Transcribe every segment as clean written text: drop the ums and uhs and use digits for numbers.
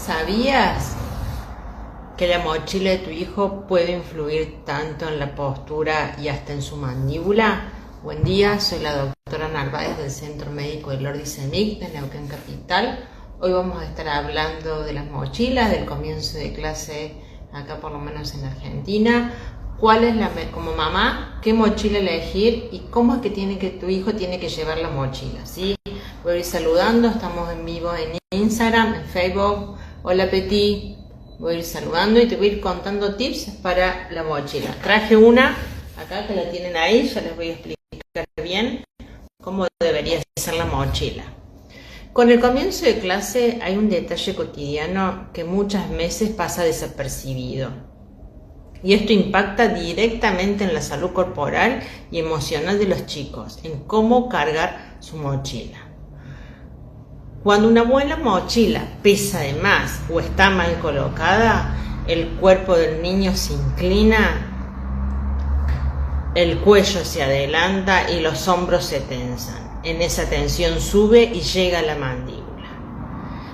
¿Sabías que la mochila de tu hijo puede influir tanto en la postura y hasta en su mandíbula? Buen día, soy la doctora Narváez del Centro Médico de Lordi Semic de Neuquén Capital. Hoy vamos a estar hablando de las mochilas, del comienzo de clase acá por lo menos en Argentina. ¿Cuál es como mamá, qué mochila elegir y cómo es que tu hijo tiene que llevar la mochila? ¿Sí? Voy a ir saludando, estamos en vivo en Instagram, en Facebook. Hola Petit, voy a ir saludando y te voy a ir contando tips para la mochila. Traje una, acá que la tienen ahí, ya les voy a explicar bien cómo debería ser la mochila. Con el comienzo de clase hay un detalle cotidiano que muchas veces pasa desapercibido. Y esto impacta directamente en la salud corporal y emocional de los chicos, en cómo cargar su mochila. Cuando una buena mochila pesa de más o está mal colocada, el cuerpo del niño se inclina, el cuello se adelanta y los hombros se tensan. En esa tensión sube y llega a la mandíbula.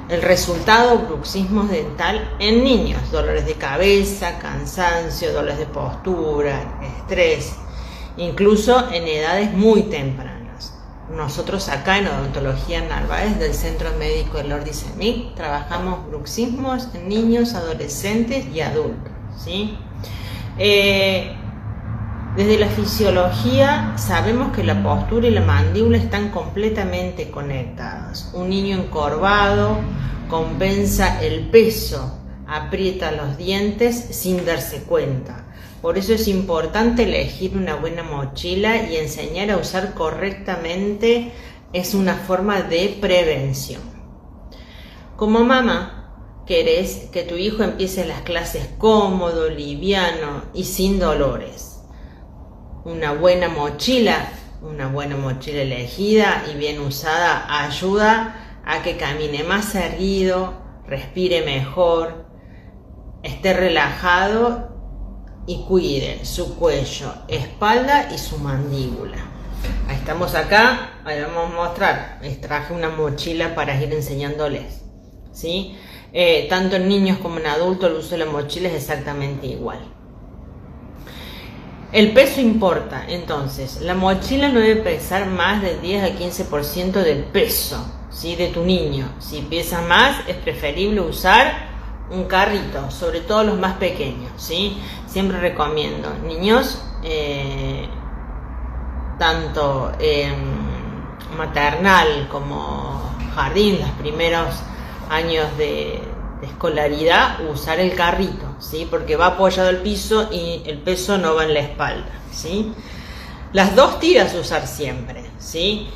El resultado, bruxismo dental en niños, dolores de cabeza, cansancio, dolores de postura, estrés, incluso en edades muy tempranas. Nosotros acá en Odontología Narváez del Centro Médico de Lordi Semic trabajamos bruxismos en niños, adolescentes y adultos, ¿sí? Desde la fisiología sabemos que la postura y la mandíbula están completamente conectadas. Un niño encorvado compensa el peso, aprieta los dientes sin darse cuenta. Por eso es importante elegir una buena mochila y enseñar a usar correctamente. Es una forma de prevención. Como mamá, querés que tu hijo empiece las clases cómodo, liviano y sin dolores. Una buena mochila elegida y bien usada ayuda a que camine más erguido, respire mejor, esté relajado y cuide su cuello, espalda y su mandíbula. Ahí estamos acá, ahí vamos a mostrar. Les traje una mochila para ir enseñándoles, ¿sí? Tanto en niños como en adultos el uso de la mochila es exactamente igual. El peso importa, entonces, la mochila no debe pesar más del 10 al 15% del peso, ¿sí?, de tu niño. Si pesa más, es preferible usar un carrito, sobre todo los más pequeños, ¿sí? Siempre recomiendo, niños, tanto maternal como jardín, los primeros años de escolaridad, usar el carrito, ¿sí? Porque va apoyado al piso y el peso no va en la espalda, ¿sí? Las dos tiras usar siempre, ¿sí?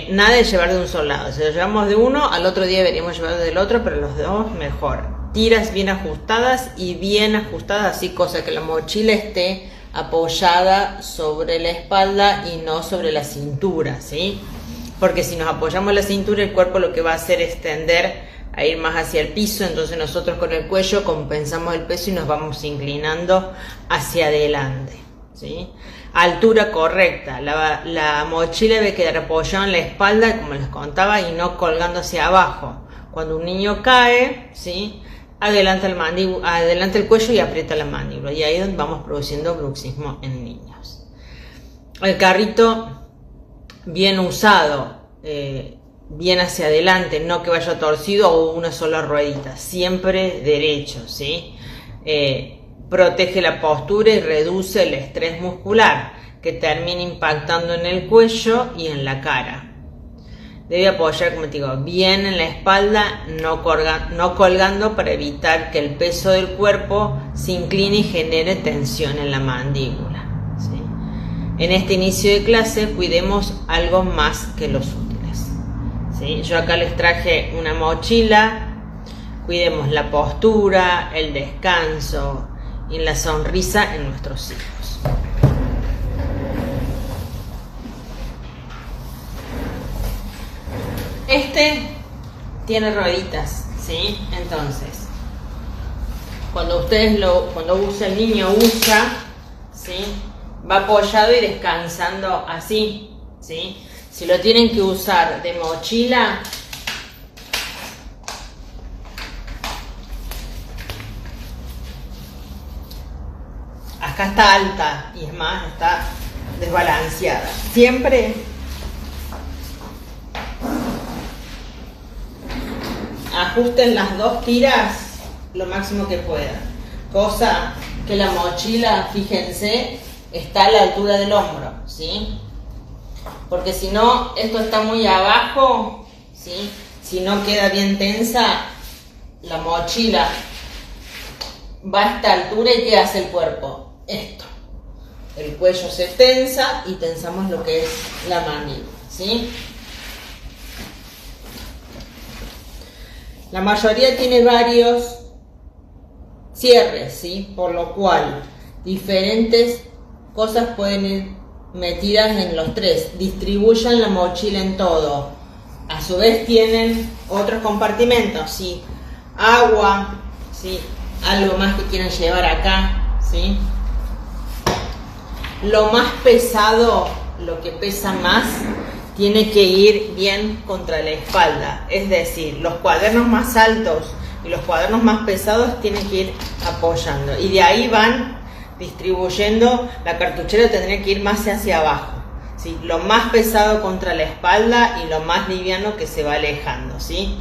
Nada de llevar de un solo lado. Si lo llevamos de uno, al otro día deberíamos llevar del otro, pero los dos mejor. Tiras bien ajustadas, así cosa que la mochila esté apoyada sobre la espalda y no sobre la cintura, ¿sí? Porque si nos apoyamos en la cintura, el cuerpo lo que va a hacer es tender a ir más hacia el piso, entonces nosotros con el cuello compensamos el peso y nos vamos inclinando hacia adelante, ¿sí? Altura correcta, la mochila debe quedar apoyada en la espalda, como les contaba, y no colgando hacia abajo. Cuando un niño cae, ¿sí?, adelanta el cuello y aprieta la mandíbula, y ahí es donde vamos produciendo bruxismo en niños. El carrito bien usado, bien hacia adelante, no que vaya torcido o una sola ruedita, siempre derecho, ¿sí? Protege la postura y reduce el estrés muscular que termina impactando en el cuello y en la cara. Debe apoyar, como te digo, bien en la espalda, no colgando, para evitar que el peso del cuerpo se incline y genere tensión en la mandíbula, ¿sí? En este inicio de clase cuidemos algo más que los útiles, ¿sí? Yo acá les traje una mochila. Cuidemos la postura, el descanso y la sonrisa en nuestros hijos. Este tiene rueditas, ¿sí? Entonces, cuando el niño usa, ¿sí?, va apoyado y descansando así, ¿sí? Si lo tienen que usar de mochila, acá está alta y es más, está desbalanceada. Siempre ajusten las dos tiras lo máximo que puedan. Cosa que la mochila, fíjense, está a la altura del hombro, ¿sí? Porque si no, esto está muy abajo, ¿sí? Si no queda bien tensa, la mochila va a esta altura y ¿qué hace el cuerpo? Esto. El cuello se tensa y tensamos lo que es la mandíbula, ¿sí? La mayoría tiene varios cierres, ¿sí? Por lo cual diferentes cosas pueden ir metidas en los tres. Distribuyan la mochila en todo. A su vez tienen otros compartimentos, ¿sí? Agua, ¿sí? Algo más que quieran llevar acá, ¿sí? Lo más pesado, lo que pesa más, tiene que ir bien contra la espalda. Es decir, los cuadernos más altos y los cuadernos más pesados tienen que ir apoyando. Y de ahí van distribuyendo. La cartuchera tendría que ir más hacia abajo, ¿sí? Lo más pesado contra la espalda y lo más liviano que se va alejando, ¿sí?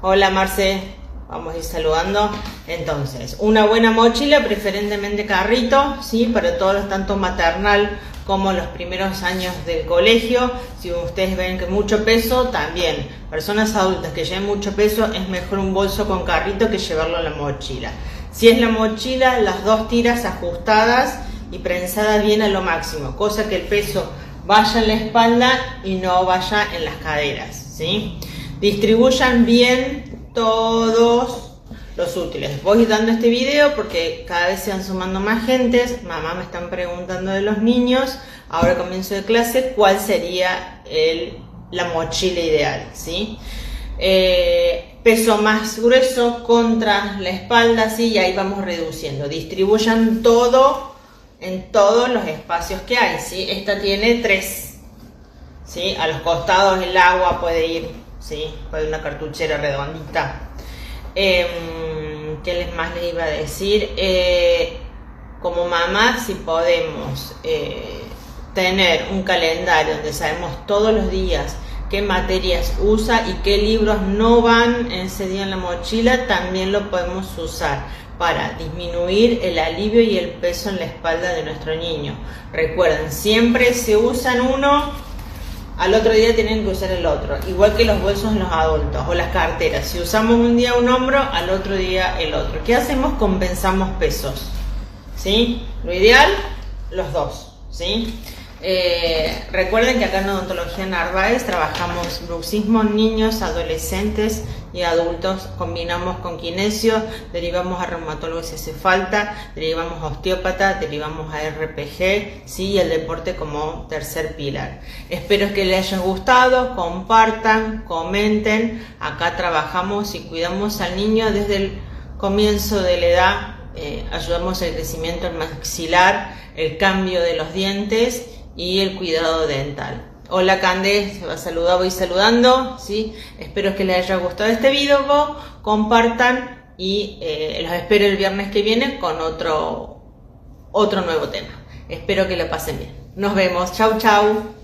Hola Marce, vamos a ir saludando. Entonces, una buena mochila, preferentemente carrito, ¿sí? Para todos los, tanto maternal como los primeros años del colegio. Si ustedes ven que mucho peso, también personas adultas que lleven mucho peso, es mejor un bolso con carrito que llevarlo a la mochila. Si es la mochila, las dos tiras ajustadas y prensadas bien a lo máximo, cosa que el peso vaya en la espalda y no vaya en las caderas, ¿sí? Distribuyan bien todos los útiles. Voy dando este video porque cada vez se van sumando más gentes. Mamá, me están preguntando de los niños. Ahora comienzo de clase, ¿cuál sería la mochila ideal? ¿Sí? Peso más grueso contra la espalda, ¿sí? Y ahí vamos reduciendo. Distribuyan todo en todos los espacios que hay, ¿sí? Esta tiene 3, ¿sí? A los costados el agua puede ir, ¿sí? Puede una cartuchera redondita. ¿Qué más les iba a decir? Como mamá, si podemos tener un calendario donde sabemos todos los días qué materias usa y qué libros no van en ese día en la mochila, también lo podemos usar para disminuir el alivio y el peso en la espalda de nuestro niño. Recuerden, siempre se usan uno, al otro día tienen que usar el otro, igual que los bolsos en los adultos o las carteras. Si usamos un día un hombro, al otro día el otro. ¿Qué hacemos? Compensamos pesos, ¿sí? Lo ideal, los dos, ¿sí? Recuerden que acá en Odontología Narváez trabajamos bruxismo, niños, adolescentes y adultos, combinamos con kinesio, derivamos a reumatólogo si hace falta, derivamos a osteópata, derivamos a RPG, ¿sí? Y el deporte como tercer pilar. Espero que les haya gustado, compartan, comenten. Acá trabajamos y cuidamos al niño desde el comienzo de la edad, ayudamos al crecimiento del maxilar, el cambio de los dientes y el cuidado dental. Hola Cande, se va a saludar, voy saludando, ¿sí? Espero que les haya gustado este video, compartan y los espero el viernes que viene con otro nuevo tema. Espero que lo pasen bien. Nos vemos, chau chau.